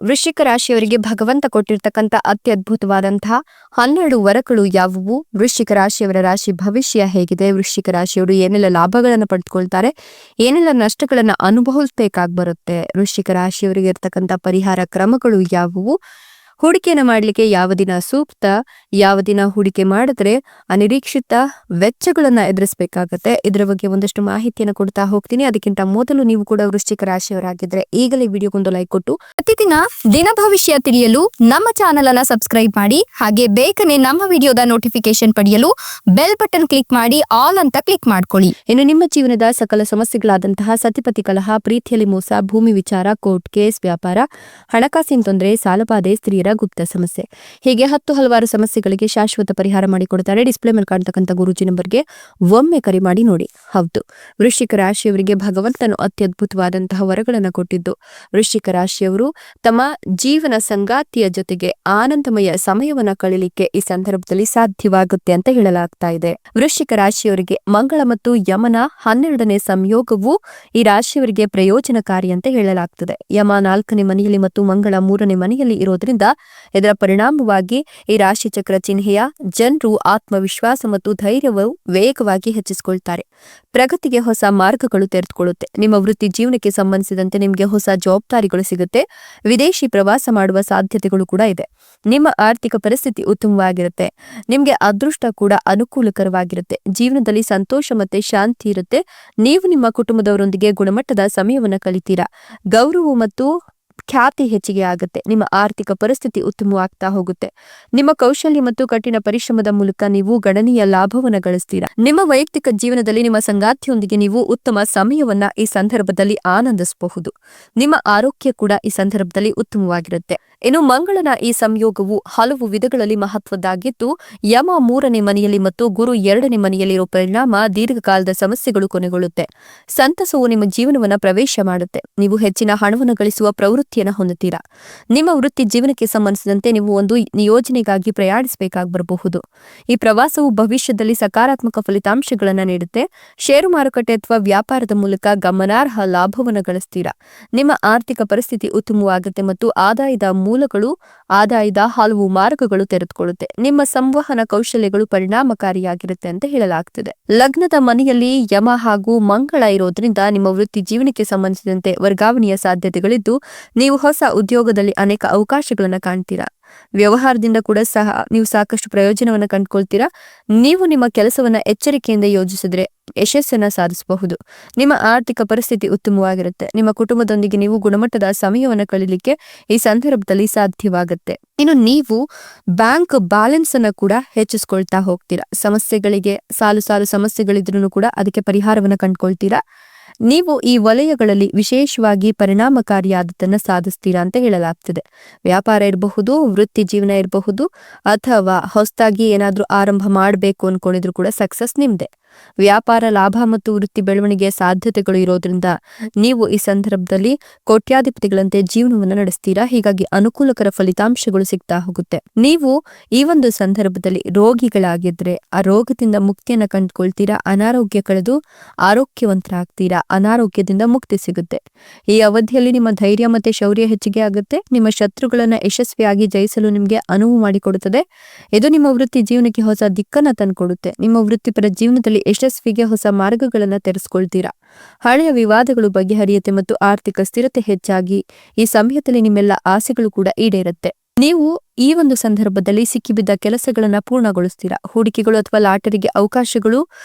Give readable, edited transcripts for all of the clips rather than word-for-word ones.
ವೃಶ್ಚಿಕ ರಾಶಿಯವರಿಗೆ ಭಗವಂತ ಕೊಟ್ಟಿರ್ತಕ್ಕಂಥ ಅತ್ಯದ್ಭುತವಾದಂತಹ 12 ವರಗಳು ಯಾವುವು? ವೃಶ್ಚಿಕ ರಾಶಿಯವರ ರಾಶಿ ಭವಿಷ್ಯ ಹೇಗಿದೆ? ವೃಶ್ಚಿಕ ರಾಶಿಯವರು ಏನೆಲ್ಲ ಲಾಭಗಳನ್ನು ಪಡೆದುಕೊಳ್ತಾರೆ, ಏನೆಲ್ಲ ನಷ್ಟಗಳನ್ನು ಅನುಭವಿಸಬೇಕಾಗಿ ಬರುತ್ತೆ? ವೃಶ್ಚಿಕ ರಾಶಿಯವರಿಗೆ ಇರ್ತಕ್ಕಂಥ ಪರಿಹಾರ ಕ್ರಮಗಳು ಯಾವುವು? ಹೂಡಿಕೆಯನ್ನು ಮಾಡಲಿಕ್ಕೆ ಯಾವ ದಿನ ಸೂಕ್ತ, ಯಾವ ದಿನ ಹೂಡಿಕೆ ಮಾಡಿದ್ರೆ ಅನಿರೀಕ್ಷಿತ ವೆಚ್ಚಗಳನ್ನ ಎದುರಿಸಬೇಕಾಗತ್ತೆ, ಇದರ ಬಗ್ಗೆ ಒಂದಷ್ಟು ಮಾಹಿತಿಯನ್ನು ಕೊಡ್ತಾ ಹೋಗ್ತೀನಿ. ಅದಕ್ಕಿಂತ ಮೊದಲು ನೀವು ಕೂಡ ವೃಶ್ಚಿಕ ರಾಶಿಯವರಾಗಿದ್ರೆ ಈಗಲೇ ವಿಡಿಯೋಗೊಂದು ಲೈಕ್ ಕೊಟ್ಟು ಪ್ರತಿದಿನ ದಿನ ಭವಿಷ್ಯ ತಿಳಿಯಲು ನಮ್ಮ ಚಾನೆಲ್ ಅನ್ನ ಸಬ್ಸ್ಕ್ರೈಬ್ ಮಾಡಿ. ಹಾಗೆ ಬೇಗನೆ ನಮ್ಮ ವಿಡಿಯೋದ ನೋಟಿಫಿಕೇಶನ್ ಪಡೆಯಲು ಬೆಲ್ ಬಟನ್ ಕ್ಲಿಕ್ ಮಾಡಿ ಆಲ್ ಅಂತ ಕ್ಲಿಕ್ ಮಾಡ್ಕೊಳ್ಳಿ. ಇನ್ನು ನಿಮ್ಮ ಜೀವನದ ಸಕಲ ಸಮಸ್ಯೆಗಳಾದಂತಹ ಸತಿಪತಿ ಕಲಹ, ಪ್ರೀತಿಯಲ್ಲಿ ಮೋಸ, ಭೂಮಿ ವಿಚಾರ, ಕೋರ್ಟ್ ಕೇಸ್, ವ್ಯಾಪಾರ, ಹಣಕಾಸಿನ ತೊಂದರೆ, ಸಾಲಬಾಧೆ, ಸ್ತ್ರೀಯರ ಗುಪ್ತ ಸಮಸ್ಯೆ, ಹೀಗೆ ಹಲವಾರು ಸಮಸ್ಯೆಗಳಿಗೆ ಶಾಶ್ವತ ಪರಿಹಾರ ಮಾಡಿಕೊಡ್ತಾರೆ. ಡಿಸ್ಪ್ಲೇ ಮೇಲೆ ಕಾಣ್ತಕ್ಕಂಥ ಗುರೂಜಿ ನಂಬರ್ಗೆ ಒಮ್ಮೆ ಕರೆ ಮಾಡಿ ನೋಡಿ. ಹೌದು, ವೃಶ್ಚಿಕ ರಾಶಿಯವರಿಗೆ ಭಗವಂತನು ಅತ್ಯದ್ಭುತವಾದಂತಹ ವರಗಳನ್ನು ಕೊಟ್ಟಿದ್ದು, ವೃಶ್ಚಿಕ ರಾಶಿಯವರು ತಮ್ಮ ಜೀವನ ಸಂಗಾತಿಯ ಜೊತೆಗೆ ಆನಂದಮಯ ಸಮಯವನ್ನ ಕಳೀಲಿಕ್ಕೆ ಈ ಸಂದರ್ಭದಲ್ಲಿ ಸಾಧ್ಯವಾಗುತ್ತೆ ಅಂತ ಹೇಳಲಾಗ್ತಾ ಇದೆ. ವೃಶ್ಚಿಕ ರಾಶಿಯವರಿಗೆ ಮಂಗಳ ಮತ್ತು ಯಮನ 12ನೇ ಸಂಯೋಗವು ಈ ರಾಶಿಯವರಿಗೆ ಪ್ರಯೋಜನಕಾರಿ ಅಂತ ಹೇಳಲಾಗ್ತದೆ. ಯಮ 4ನೇ ಮನೆಯಲ್ಲಿ ಮತ್ತು ಮಂಗಳ 3ನೇ ಮನೆಯಲ್ಲಿ ಇರೋದ್ರಿಂದ ಇದರ ಪರಿಣಾಮವಾಗಿ ಈ ರಾಶಿ ಚಕ್ರ ಚಿಹ್ನೆಯ ಜನರು ಆತ್ಮವಿಶ್ವಾಸ ಮತ್ತು ಧೈರ್ಯವು ವೇಗವಾಗಿ ಹೆಚ್ಚಿಸಿಕೊಳ್ತಾರೆ. ಪ್ರಗತಿಗೆ ಹೊಸ ಮಾರ್ಗಗಳು ತೆರೆದುಕೊಳ್ಳುತ್ತೆ. ನಿಮ್ಮ ವೃತ್ತಿ ಜೀವನಕ್ಕೆ ಸಂಬಂಧಿಸಿದಂತೆ ನಿಮಗೆ ಹೊಸ ಜವಾಬ್ದಾರಿಗಳು ಸಿಗುತ್ತೆ. ವಿದೇಶಿ ಪ್ರವಾಸ ಮಾಡುವ ಸಾಧ್ಯತೆಗಳು ಕೂಡ ಇದೆ. ನಿಮ್ಮ ಆರ್ಥಿಕ ಪರಿಸ್ಥಿತಿ ಉತ್ತಮವಾಗಿರುತ್ತೆ. ನಿಮಗೆ ಅದೃಷ್ಟ ಕೂಡ ಅನುಕೂಲಕರವಾಗಿರುತ್ತೆ. ಜೀವನದಲ್ಲಿ ಸಂತೋಷ ಮತ್ತೆ ಶಾಂತಿ ಇರುತ್ತೆ. ನೀವು ನಿಮ್ಮ ಕುಟುಂಬದವರೊಂದಿಗೆ ಗುಣಮಟ್ಟದ ಸಮಯವನ್ನು ಕಲಿತೀರಾ. ಗೌರವ ಮತ್ತು ಖ್ಯಾತಿ ಹೆಚ್ಚಿಗೆ ಆಗುತ್ತೆ. ನಿಮ್ಮ ಆರ್ಥಿಕ ಪರಿಸ್ಥಿತಿ ಉತ್ತಮವಾಗ್ತಾ ಹೋಗುತ್ತೆ. ನಿಮ್ಮ ಕೌಶಲ್ಯ ಮತ್ತು ಕಠಿಣ ಪರಿಶ್ರಮದ ಮೂಲಕ ನೀವು ಗಣನೀಯ ಲಾಭವನ್ನು ಗಳಿಸ್ತೀರಾ. ನಿಮ್ಮ ವೈಯಕ್ತಿಕ ಜೀವನದಲ್ಲಿ ನಿಮ್ಮ ಸಂಗಾತಿಯೊಂದಿಗೆ ನೀವು ಉತ್ತಮ ಸಮಯವನ್ನ ಈ ಸಂದರ್ಭದಲ್ಲಿ ಆನಂದಿಸಬಹುದು. ನಿಮ್ಮ ಆರೋಗ್ಯ ಕೂಡ ಈ ಸಂದರ್ಭದಲ್ಲಿ ಉತ್ತಮವಾಗಿರುತ್ತೆ. ಇನ್ನು ಮಂಗಳನ ಈ ಸಂಯೋಗವು ಹಲವು ವಿಧಗಳಲ್ಲಿ ಮಹತ್ವದ್ದಾಗಿದ್ದು, ಯಮ 3ನೇ ಮನೆಯಲ್ಲಿ ಮತ್ತು ಗುರು 2ನೇ ಮನೆಯಲ್ಲಿರೋ ಪರಿಣಾಮ ದೀರ್ಘಕಾಲದ ಸಮಸ್ಯೆಗಳು ಕೊನೆಗೊಳ್ಳುತ್ತೆ. ಸಂತಸವು ನಿಮ್ಮ ಜೀವನವನ್ನ ಪ್ರವೇಶ ಮಾಡುತ್ತೆ. ನೀವು ಹೆಚ್ಚಿನ ಹಣವನ್ನು ಗಳಿಸುವ ಪ್ರವೃತ್ತಿಯನ್ನು ಹೊಂದುತ್ತೀರಾ. ನಿಮ್ಮ ವೃತ್ತಿ ಜೀವನಕ್ಕೆ ಸಂಬಂಧಿಸಿದಂತೆ ನೀವು ಒಂದು ಯೋಜನೆಗಾಗಿ ಪ್ರಯಾಣಿಸಬೇಕಾಗಿ ಬರಬಹುದು. ಈ ಪ್ರವಾಸವು ಭವಿಷ್ಯದಲ್ಲಿ ಸಕಾರಾತ್ಮಕ ಫಲಿತಾಂಶಗಳನ್ನು ನೀಡುತ್ತೆ. ಷೇರು ಮಾರುಕಟ್ಟೆ ಅಥವಾ ವ್ಯಾಪಾರದ ಮೂಲಕ ಗಮನಾರ್ಹ ಲಾಭವನ್ನು ಗಳಿಸ್ತೀರಾ. ನಿಮ್ಮ ಆರ್ಥಿಕ ಪರಿಸ್ಥಿತಿ ಉತ್ತಮವಾಗುತ್ತೆ ಮತ್ತು ಆದಾಯದ ಹಲವು ಮಾರ್ಗಗಳು ತೆರೆದುಕೊಳ್ಳುತ್ತೆ. ನಿಮ್ಮ ಸಂವಹನ ಕೌಶಲ್ಯಗಳು ಪರಿಣಾಮಕಾರಿಯಾಗಿರುತ್ತೆ ಅಂತ ಹೇಳಲಾಗ್ತದೆ. ಲಗ್ನದ ಮನೆಯಲ್ಲಿ ಯಮ ಹಾಗೂ ಮಂಗಳ ಇರೋದ್ರಿಂದ ನಿಮ್ಮ ವೃತ್ತಿ ಜೀವನಕ್ಕೆ ಸಂಬಂಧಿಸಿದಂತೆ ವರ್ಗಾವಣೆಯ ಸಾಧ್ಯತೆಗಳಿದ್ದು, ನೀವು ಹೊಸ ಉದ್ಯೋಗದಲ್ಲಿ ಅನೇಕ ಅವಕಾಶಗಳನ್ನು ಕಾಣ್ತೀರಾ. ವ್ಯವಹಾರದಿಂದ ಕೂಡ ಸಹ ನೀವು ಸಾಕಷ್ಟು ಪ್ರಯೋಜನವನ್ನು ಕಂಡುಕೊಳ್ತೀರಾ. ನೀವು ನಿಮ್ಮ ಕೆಲಸವನ್ನ ಎಚ್ಚರಿಕೆಯಿಂದ ಯೋಜಿಸಿದ್ರೆ ಯಶಸ್ಸನ್ನ ಸಾಧಿಸಬಹುದು. ನಿಮ್ಮ ಆರ್ಥಿಕ ಪರಿಸ್ಥಿತಿ ಉತ್ತಮವಾಗಿರುತ್ತೆ. ನಿಮ್ಮ ಕುಟುಂಬದೊಂದಿಗೆ ನೀವು ಗುಣಮಟ್ಟದ ಸಮಯವನ್ನು ಕಳೀಲಿಕ್ಕೆ ಈ ಸಂದರ್ಭದಲ್ಲಿ ಸಾಧ್ಯವಾಗುತ್ತೆ. ಇನ್ನು ನೀವು ಬ್ಯಾಂಕ್ ಬ್ಯಾಲೆನ್ಸ್ ಅನ್ನ ಕೂಡ ಹೆಚ್ಚಿಸ್ಕೊಳ್ತಾ ಹೋಗ್ತೀರಾ. ಸಮಸ್ಯೆಗಳಿಗೆ ಸಾಲು ಸಮಸ್ಯೆಗಳಿದ್ರೂ ಕೂಡ ಅದಕ್ಕೆ ಪರಿಹಾರವನ್ನು ಕಂಡುಕೊಳ್ತೀರಾ. ನೀವು ಈ ವಲಯಗಳಲ್ಲಿ ವಿಶೇಷವಾಗಿ ಪರಿಣಾಮಕಾರಿಯಾದದನ್ನ ಸಾಧಿಸ್ತೀರಾ ಅಂತ ಹೇಳಲಾಗ್ತದೆ. ವ್ಯಾಪಾರ ಇರಬಹುದು, ವೃತ್ತಿ ಜೀವನ ಇರಬಹುದು, ಅಥವಾ ಹೊಸದಾಗಿ ಏನಾದ್ರೂ ಆರಂಭ ಮಾಡಬೇಕು ಅನ್ಕೊಂಡಿದ್ರು ಕೂಡ ಸಕ್ಸಸ್ ನಿಮ್ದೆ. ವ್ಯಾಪಾರ ಲಾಭ ಮತ್ತು ವೃತ್ತಿ ಬೆಳವಣಿಗೆಯ ಸಾಧ್ಯತೆಗಳು ಇರೋದ್ರಿಂದ ನೀವು ಈ ಸಂದರ್ಭದಲ್ಲಿ ಕೋಟ್ಯಾಧಿಪತಿಗಳಂತೆ ಜೀವನವನ್ನು ನಡೆಸ್ತೀರಾ. ಹೀಗಾಗಿ ಅನುಕೂಲಕರ ಫಲಿತಾಂಶಗಳು ಸಿಗ್ತಾ ಹೋಗುತ್ತೆ. ನೀವು ಈ ಒಂದು ಸಂದರ್ಭದಲ್ಲಿ ರೋಗಿಗಳಾಗಿದ್ರೆ ಆ ರೋಗದಿಂದ ಮುಕ್ತಿಯನ್ನ ಕಂಡುಕೊಳ್ತೀರಾ. ಅನಾರೋಗ್ಯ ಕಳೆದು ಆರೋಗ್ಯವಂತರಾಗ್ತೀರಾ. ಅನಾರೋಗ್ಯದಿಂದ ಮುಕ್ತಿ ಸಿಗುತ್ತೆ. ಈ ಅವಧಿಯಲ್ಲಿ ನಿಮ್ಮ ಧೈರ್ಯ ಮತ್ತೆ ಶೌರ್ಯ ಹೆಚ್ಚಿಗೆ ಆಗುತ್ತೆ. ನಿಮ್ಮ ಶತ್ರುಗಳನ್ನ ಯಶಸ್ವಿಯಾಗಿ ಜಯಿಸಲು ನಿಮಗೆ ಅನುವು ಮಾಡಿಕೊಡುತ್ತದೆ. ಇದು ನಿಮ್ಮ ವೃತ್ತಿ ಜೀವನಕ್ಕೆ ಹೊಸ ದಿಕ್ಕನ್ನ ತಂದುಕೊಡುತ್ತೆ. ನಿಮ್ಮ ವೃತ್ತಿಪರ ಜೀವನದಲ್ಲಿ ಯಶಸ್ವಿಗೆ ಹೊಸ ಮಾರ್ಗಗಳನ್ನು ತೆರೆಸ್ಕೊಳ್ತೀರಾ. ಹಳೆಯ ವಿವಾದಗಳು ಬಗೆಹರಿಯುತ್ತೆ ಮತ್ತು ಆರ್ಥಿಕ ಸ್ಥಿರತೆ ಹೆಚ್ಚಾಗಿ ಈ ಸಮಯದಲ್ಲಿ ನಿಮ್ಮೆಲ್ಲ ಆಸೆಗಳು ಕೂಡ ಈಡೇರುತ್ತೆ. ನೀವು ಈ ಒಂದು ಸಂದರ್ಭದಲ್ಲಿ ಸಿಕ್ಕಿಬಿದ್ದ ಕೆಲಸಗಳನ್ನ ಪೂರ್ಣಗೊಳಿಸ್ತೀರಾ. ಹೂಡಿಕೆಗಳು ಅಥವಾ ಲಾಟರಿಗೆ ಅವಕಾಶಗಳು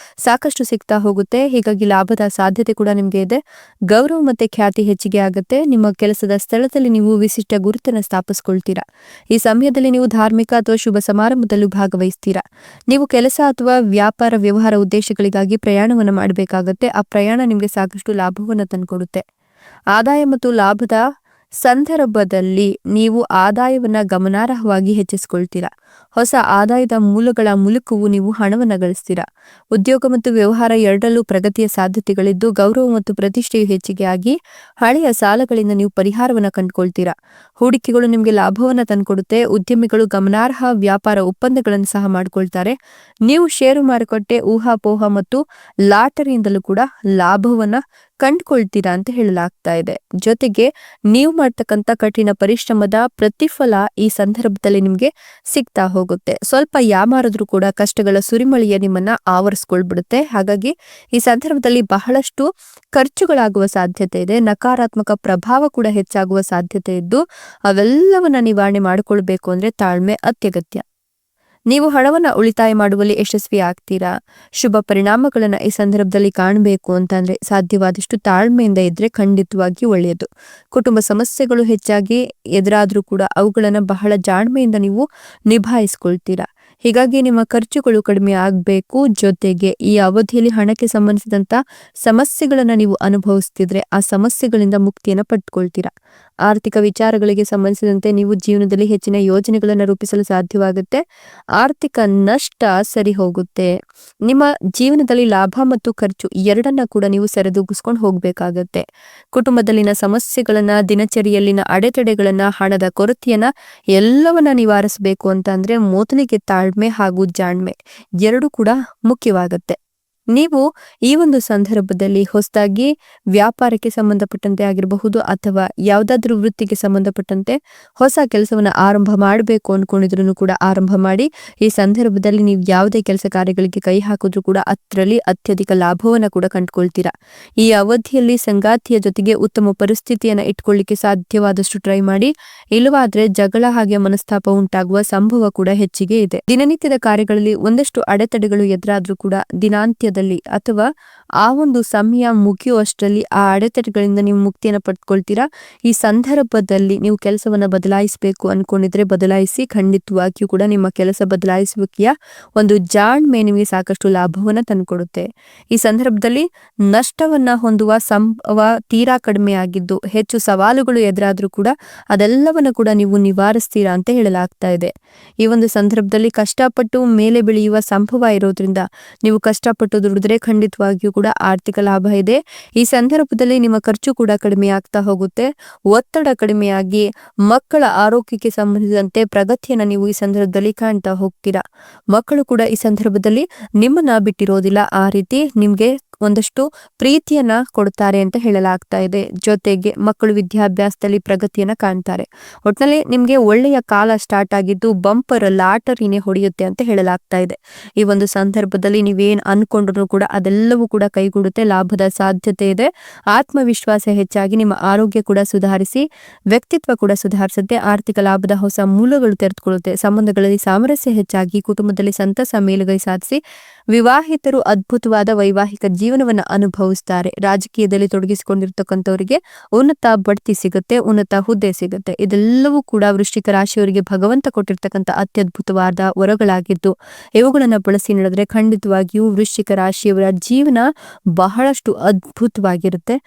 ಸಾಕಷ್ಟು ಸಿಗ್ತಾ ಹೋಗುತ್ತೆ. ಹೀಗಾಗಿ ಲಾಭದ ಸಾಧ್ಯತೆ ಕೂಡ ನಿಮ್ಗೆ ಇದೆ. ಗೌರವ ಮತ್ತೆ ಖ್ಯಾತಿ ಹೆಚ್ಚಿಗೆ ಆಗುತ್ತೆ. ನಿಮ್ಮ ಕೆಲಸದ ಸ್ಥಳದಲ್ಲಿ ನೀವು ವಿಶಿಷ್ಟ ಗುರುತನ್ನ ಸ್ಥಾಪಿಸ್ಕೊಳ್ತೀರಾ. ಈ ಸಮಯದಲ್ಲಿ ನೀವು ಧಾರ್ಮಿಕ ಅಥವಾ ಶುಭ ಸಮಾರಂಭದಲ್ಲೂ ಭಾಗವಹಿಸ್ತೀರಾ. ನೀವು ಕೆಲಸ ಅಥವಾ ವ್ಯಾಪಾರ ವ್ಯವಹಾರ ಉದ್ದೇಶಗಳಿಗಾಗಿ ಪ್ರಯಾಣವನ್ನು ಮಾಡಬೇಕಾಗತ್ತೆ. ಆ ಪ್ರಯಾಣ ನಿಮ್ಗೆ ಸಾಕಷ್ಟು ಲಾಭವನ್ನು ತಂದುಕೊಡುತ್ತೆ. ಆದಾಯ ಮತ್ತು ಲಾಭದ ಸಂದರ್ಭದಲ್ಲಿ ನೀವು ಆದಾಯವನ್ನ ಗಮನಾರ್ಹವಾಗಿ ಹೆಚ್ಚಿಸಿಕೊಳ್ತೀರಾ. ಹೊಸ ಆದಾಯದ ಮೂಲಗಳ ಮೂಲಕವೂ ನೀವು ಹಣವನ್ನು ಗಳಿಸ್ತೀರಾ. ಉದ್ಯೋಗ ಮತ್ತು ವ್ಯವಹಾರ ಎರಡರಲ್ಲೂ ಪ್ರಗತಿಯ ಸಾಧ್ಯತೆಗಳಿದ್ದು, ಗೌರವ ಮತ್ತು ಪ್ರತಿಷ್ಠೆಯು ಹೆಚ್ಚಿಗೆ ಆಗಿ ಹಳೆಯ ಸಾಲಗಳಿಂದ ನೀವು ಪರಿಹಾರವನ್ನು ಕಂಡುಕೊಳ್ತೀರಾ. ಹೂಡಿಕೆಗಳು ನಿಮಗೆ ಲಾಭವನ್ನು ತಂದುಕೊಡುತ್ತೆ. ಉದ್ಯಮಿಗಳು ಗಮನಾರ್ಹ ವ್ಯಾಪಾರ ಒಪ್ಪಂದಗಳನ್ನು ಸಹ ಮಾಡಿಕೊಳ್ತಾರೆ. ನೀವು ಷೇರು ಮಾರುಕಟ್ಟೆ, ಊಹಾಪೋಹ ಮತ್ತು ಲಾಟರಿಯಿಂದಲೂ ಕೂಡ ಲಾಭವನ್ನ ಕಂಡುಕೊಳ್ತೀರಾ ಅಂತ ಹೇಳಲಾಗ್ತಾ ಇದೆ. ಜೊತೆಗೆ ನೀವು ಮಾಡ್ತಕ್ಕಂಥ ಕಠಿಣ ಪರಿಶ್ರಮದ ಪ್ರತಿಫಲ ಈ ಸಂದರ್ಭದಲ್ಲಿ ನಿಮ್ಗೆ ಸಿಗ್ತಾ ಹೋಗುತ್ತೆ. ಸ್ವಲ್ಪ ಯಾಮಾರಿದ್ರೂ ಕೂಡ ಕಷ್ಟಗಳ ಸುರಿಮಳೆಯ ನಿಮ್ಮನ್ನ ಆವರಿಸ್ಕೊಳ್ಬಿಡುತ್ತೆ. ಹಾಗಾಗಿ ಈ ಸಂದರ್ಭದಲ್ಲಿ ಬಹಳಷ್ಟು ಖರ್ಚುಗಳಾಗುವ ಸಾಧ್ಯತೆ ಇದೆ. ನಕಾರಾತ್ಮಕ ಪ್ರಭಾವ ಕೂಡ ಹೆಚ್ಚಾಗುವ ಸಾಧ್ಯತೆ ಇದ್ದು ಅವೆಲ್ಲವನ್ನ ನಿವಾರಣೆ ಮಾಡಿಕೊಳ್ಬೇಕು ಅಂದ್ರೆ ತಾಳ್ಮೆ ಅತ್ಯಗತ್ಯ. ನೀವು ಹಣವನ್ನ ಉಳಿತಾಯ ಮಾಡುವಲ್ಲಿ ಯಶಸ್ವಿ ಆಗ್ತೀರಾ. ಶುಭ ಪರಿಣಾಮಗಳನ್ನ ಈ ಸಂದರ್ಭದಲ್ಲಿ ಕಾಣಬೇಕು ಅಂತಂದ್ರೆ ಸಾಧ್ಯವಾದಷ್ಟು ತಾಳ್ಮೆಯಿಂದ ಇದ್ರೆ ಖಂಡಿತವಾಗಿ ಒಳ್ಳೆಯದು. ಕುಟುಂಬ ಸಮಸ್ಯೆಗಳು ಹೆಚ್ಚಾಗಿ ಎದುರಾದ್ರೂ ಕೂಡ ಅವುಗಳನ್ನ ಬಹಳ ಜಾಣ್ಮೆಯಿಂದ ನೀವು ನಿಭಾಯಿಸ್ಕೊಳ್ತೀರಾ. ಹೀಗಾಗಿ ನಿಮ್ಮ ಖರ್ಚುಗಳು ಕಡಿಮೆ ಆಗ್ಬೇಕು. ಜೊತೆಗೆ ಈ ಅವಧಿಯಲ್ಲಿ ಹಣಕ್ಕೆ ಸಂಬಂಧಿಸಿದಂತ ಸಮಸ್ಯೆಗಳನ್ನ ನೀವು ಅನುಭವಿಸ್ತಿದ್ರೆ ಆ ಸಮಸ್ಯೆಗಳಿಂದ ಮುಕ್ತಿಯನ್ನ ಪಡ್ಕೊಳ್ತೀರಾ. ಆರ್ಥಿಕ ವಿಚಾರಗಳಿಗೆ ಸಂಬಂಧಿಸಿದಂತೆ ನೀವು ಜೀವನದಲ್ಲಿ ಹೆಚ್ಚಿನ ಯೋಜನೆಗಳನ್ನು ರೂಪಿಸಲು ಸಾಧ್ಯವಾಗುತ್ತೆ. ಆರ್ಥಿಕ ನಷ್ಟ ಸರಿ ಹೋಗುತ್ತೆ. ನಿಮ್ಮ ಜೀವನದಲ್ಲಿ ಲಾಭ ಮತ್ತು ಖರ್ಚು ಎರಡನ್ನ ಕೂಡ ನೀವು ಸರಿದೂಗಿಸ್ಕೊಂಡು ಹೋಗ್ಬೇಕಾಗತ್ತೆ. ಕುಟುಂಬದಲ್ಲಿನ ಸಮಸ್ಯೆಗಳನ್ನ, ದಿನಚರಿಯಲ್ಲಿನ ಅಡೆತಡೆಗಳನ್ನ, ಹಣದ ಕೊರತೆಯನ್ನ ಎಲ್ಲವನ್ನ ನಿವಾರಿಸಬೇಕು ಅಂತ ಅಂದ್ರೆ ಮೊದಲಿಗೆ ತಾಳ್ಮೆ ಹಾಗೂ ಜಾಣ್ಮೆ ಎರಡು ಕೂಡ ಮುಖ್ಯವಾಗತ್ತೆ. ನೀವು ಈ ಒಂದು ಸಂದರ್ಭದಲ್ಲಿ ಹೊಸದಾಗಿ ವ್ಯಾಪಾರಕ್ಕೆ ಸಂಬಂಧಪಟ್ಟಂತೆ ಆಗಿರಬಹುದು ಅಥವಾ ಯಾವುದಾದ್ರೂ ವೃತ್ತಿಗೆ ಸಂಬಂಧಪಟ್ಟಂತೆ ಹೊಸ ಕೆಲಸವನ್ನ ಆರಂಭ ಮಾಡಬೇಕು ಅನ್ಕೊಂಡಿದ್ರು ಕೂಡ ಆರಂಭ ಮಾಡಿ. ಈ ಸಂದರ್ಭದಲ್ಲಿ ನೀವು ಯಾವುದೇ ಕೆಲಸ ಕಾರ್ಯಗಳಿಗೆ ಕೈ ಹಾಕಿದ್ರು ಕೂಡ ಅದರಲ್ಲಿ ಅತ್ಯಧಿಕ ಲಾಭವನ್ನ ಕೂಡ ಕಂಡುಕೊಳ್ತೀರಾ. ಈ ಅವಧಿಯಲ್ಲಿ ಸಂಗಾತಿಯ ಜೊತೆಗೆ ಉತ್ತಮ ಪರಿಸ್ಥಿತಿಯನ್ನ ಇಟ್ಕೊಳ್ಳಿಕ್ಕೆ ಸಾಧ್ಯವಾದಷ್ಟು ಟ್ರೈ ಮಾಡಿ. ಇಲ್ಲವಾದ್ರೆ ಜಗಳ ಹಾಗೆ ಮನಸ್ತಾಪ ಉಂಟಾಗುವ ಸಂಭವ ಕೂಡ ಹೆಚ್ಚಿಗೆ ಇದೆ. ದಿನನಿತ್ಯದ ಕಾರ್ಯಗಳಲ್ಲಿ ಒಂದಷ್ಟು ಅಡೆತಡೆಗಳು ಎದುರಾದ್ರೂ ಕೂಡ ದಿನಾಂತ್ಯದ ಅಥವಾ ಆ ಒಂದು ಸಮಯ ಮುಗಿಯುವಷ್ಟರಲ್ಲಿ ಆ ಅಡೆತಡೆಗಳಿಂದ ನೀವು ಮುಕ್ತಿಯನ್ನು ಪಡ್ಕೊಳ್ತೀರಾ. ಈ ಸಂದರ್ಭದಲ್ಲಿ ನೀವು ಕೆಲಸವನ್ನ ಬದಲಾಯಿಸಬೇಕು ಅನ್ಕೊಂಡಿದ್ರೆ ಬದಲಾಯಿಸಿ. ಖಂಡಿತವಾಗಿಯೂ ಕೂಡ ನಿಮ್ಮ ಕೆಲಸ ಬದಲಾಯಿಸುವಿಕೆಯ ಒಂದು ಜಾಣ್ಮೆ ನಿಮಗೆ ಸಾಕಷ್ಟು ಲಾಭವನ್ನ ತಂದುಕೊಡುತ್ತೆ. ಈ ಸಂದರ್ಭದಲ್ಲಿ ನಷ್ಟವನ್ನ ಹೊಂದುವ ಸಂಭವ ತೀರಾ ಕಡಿಮೆ ಆಗಿದ್ದು ಹೆಚ್ಚು ಸವಾಲುಗಳು ಎದುರಾದ್ರೂ ಕೂಡ ಅದೆಲ್ಲವನ್ನ ಕೂಡ ನೀವು ನಿವಾರಿಸ್ತೀರಾ ಅಂತ ಹೇಳಲಾಗ್ತಾ ಇದೆ. ಈ ಒಂದು ಸಂದರ್ಭದಲ್ಲಿ ಕಷ್ಟಪಟ್ಟು ಮೇಲೆ ಬೆಳೆಯುವ ಸಂಭವ ಇರೋದ್ರಿಂದ ನೀವು ಕಷ್ಟಪಟ್ಟು ದುಡಿದ್ರೆ ಖಂಡಿತವಾಗಿಯೂ ಕೂಡ ಆರ್ಥಿಕ ಲಾಭ ಇದೆ. ಈ ಸಂದರ್ಭದಲ್ಲಿ ನಿಮ್ಮ ಖರ್ಚು ಕೂಡ ಕಡಿಮೆ ಆಗ್ತಾ ಹೋಗುತ್ತೆ. ಒತ್ತಡ ಕಡಿಮೆಯಾಗಿ ಮಕ್ಕಳ ಆರೋಗ್ಯಕ್ಕೆ ಸಂಬಂಧಿಸಿದಂತೆ ಪ್ರಗತಿಯನ್ನ ನೀವು ಈ ಸಂದರ್ಭದಲ್ಲಿ ಕಾಣ್ತಾ ಹೋಗ್ತೀರಾ. ಮಕ್ಕಳು ಕೂಡ ಈ ಸಂದರ್ಭದಲ್ಲಿ ನಿಮ್ಮನ್ನ ಬಿಟ್ಟಿರೋದಿಲ್ಲ. ಆ ರೀತಿ ನಿಮ್ಗೆ ಒಂದಷ್ಟು ಪ್ರೀತಿಯನ್ನ ಕೊಡ್ತಾರೆ ಅಂತ ಹೇಳಲಾಗ್ತಾ ಇದೆ. ಜೊತೆಗೆ ಮಕ್ಕಳು ವಿದ್ಯಾಭ್ಯಾಸದಲ್ಲಿ ಪ್ರಗತಿಯನ್ನ ಕಾಣ್ತಾರೆ. ಒಟ್ಟಿನಲ್ಲಿ ನಿಮ್ಗೆ ಒಳ್ಳೆಯ ಕಾಲ ಸ್ಟಾರ್ಟ್ ಆಗಿದ್ದು ಬಂಪರ್ ಲಾಟರಿನೇ ಹೊಡೆಯುತ್ತೆ ಅಂತ ಹೇಳಲಾಗ್ತಾ ಇದೆ. ಈ ಒಂದು ಸಂದರ್ಭದಲ್ಲಿ ನೀವೇನ್ ಅನ್ಕೊಂಡ್ರು ಕೂಡ ಅದೆಲ್ಲವೂ ಕೂಡ ಕೈಗೂಡುತ್ತೆ. ಲಾಭದ ಸಾಧ್ಯತೆ ಇದೆ. ಆತ್ಮವಿಶ್ವಾಸ ಹೆಚ್ಚಾಗಿ ನಿಮ್ಮ ಆರೋಗ್ಯ ಕೂಡ ಸುಧಾರಿಸಿ ವ್ಯಕ್ತಿತ್ವ ಕೂಡ ಸುಧಾರಿಸುತ್ತೆ. ಆರ್ಥಿಕ ಲಾಭದ ಹೊಸ ಮೂಲಗಳು ತೆರೆದುಕೊಳ್ಳುತ್ತೆ. ಸಂಬಂಧಗಳಲ್ಲಿ ಸಾಮರಸ್ಯ ಹೆಚ್ಚಾಗಿ ಕುಟುಂಬದಲ್ಲಿ ಸಂತಸ ಮೇಲುಗೈ ಸಾಧಿಸಿ ವಿವಾಹಿತರು ಅದ್ಭುತವಾದ ವೈವಾಹಿಕ ಜೀವನವನ್ನು ಅನುಭವಿಸ್ತಾರೆ. ರಾಜಕೀಯದಲ್ಲಿ ತೊಡಗಿಸಿಕೊಂಡಿರ್ತಕ್ಕಂಥವರಿಗೆ ಉನ್ನತ ಬಡ್ತಿ ಸಿಗುತ್ತೆ, ಉನ್ನತ ಹುದ್ದೆ ಸಿಗುತ್ತೆ. ಇದೆಲ್ಲವೂ ಕೂಡ ವೃಶ್ಚಿಕ ರಾಶಿಯವರಿಗೆ ಭಗವಂತ ಕೊಟ್ಟಿರ್ತಕ್ಕಂಥ ಅತ್ಯದ್ಭುತವಾದ ವರಗಳಾಗಿದ್ದು ಇವುಗಳನ್ನ ಬಳಸಿ ನಡೆದ್ರೆ ಖಂಡಿತವಾಗಿಯೂ ವೃಶ್ಚಿಕ ರಾಶಿಯವರ ಜೀವನ ಬಹಳಷ್ಟು ಅದ್ಭುತವಾಗಿರುತ್ತೆ.